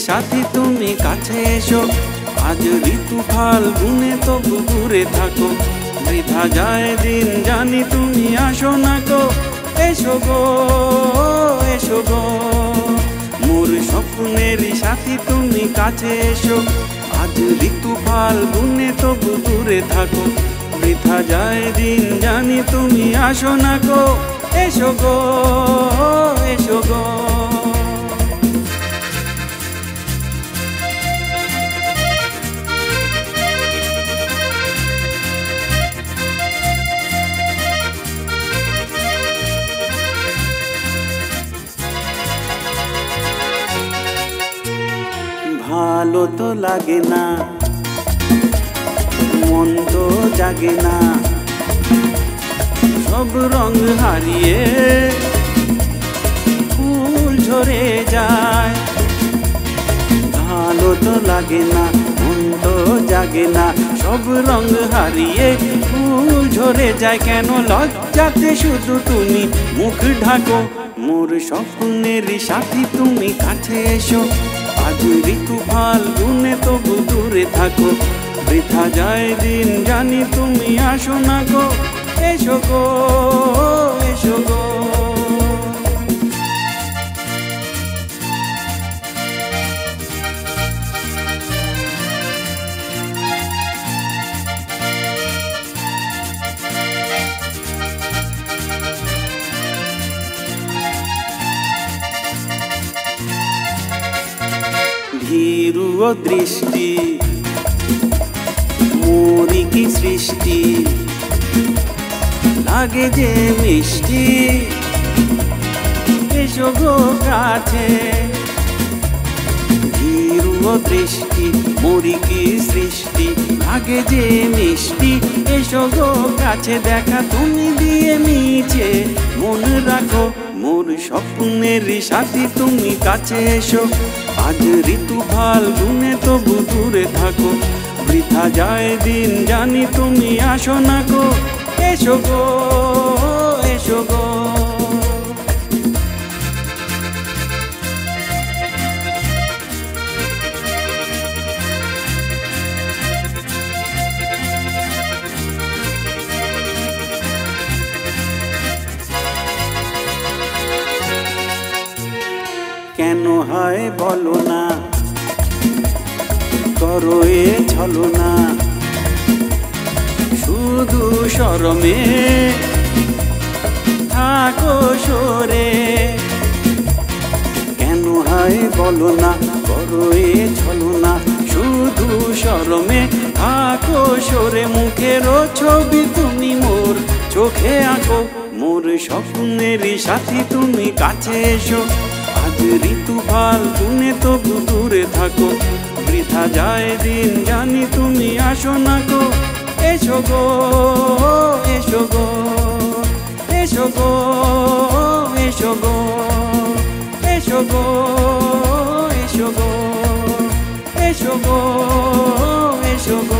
সাথী তুমি কাছে এসো। আজ ঋতু ফাল্গুনে তবু দূরে থাকো, বৃথা যায় দিন জানি তুমি আসো না গো। এসো গো, এসো গো, মোর স্বপ্নের সাথী তুমি কাছে এসো। আজ ঋতু ফাল্গুনে তবু দূরে থাকো, বৃথা যায় দিন জানি তুমি আসো না গো। এসো গো, এসো গো। ভালো তো লাগে না, মন তো জাগে না, সব রং হারিয়ে ফুল ঝরে যায়। ভালো তো লাগে না, মন তো জাগে না, সব রং হারিয়ে ফুল ঝরে যায়। কেন লজ্জাতে শুধু তুমি মুখ ঢাকো, মোর স্বপ্নের সাথী তুমি কাছে এসো। আজ ঋতু ফাল্গুনে তবু দূরে থাকো, বৃথা যায় দিন জানি তুমি আসো না গো। এসো গো, এসো গো। ভীরু দৃষ্টি মোরি কি সৃষ্টি, লাগে যে মিষ্টি। এসো গো কাছে, ভীরু দৃষ্টি মোরি কি সৃষ্টি, লাগে যে মিষ্টি। এসো গো কাছে, দেখা তুমি দিয়ে মিছে মন রাখো, মোর স্বপ্নের সাথী তুমি কাছে এসো। আজ ঋতু ফাল্গুনে তবু দূরে থাকো, বৃথা যায় দিন জানি তুমি আসো না গো। এসো গো, এসো গো। কেন হয় বলো না, করো এ ছলনা, শুধু শরমে থাকো সরে। কেন হয় বলো না, করো এ ছলনা, শুধু শরমে থাকো সরে। মুখের ছবি তুমি মোর চোখে আঁকো, মোর স্বপ্নের সাথী তুমি কাছে এসো। আজ ঋতু ফাল্গুনে তবু দূরে থাকো, বৃথা যায় দিন জানি তুমি আসো না গো। এসো গো, এসো গো, এসো গো, এসো গো, এসো গো, এসো গো, এসো গো, এসো গো।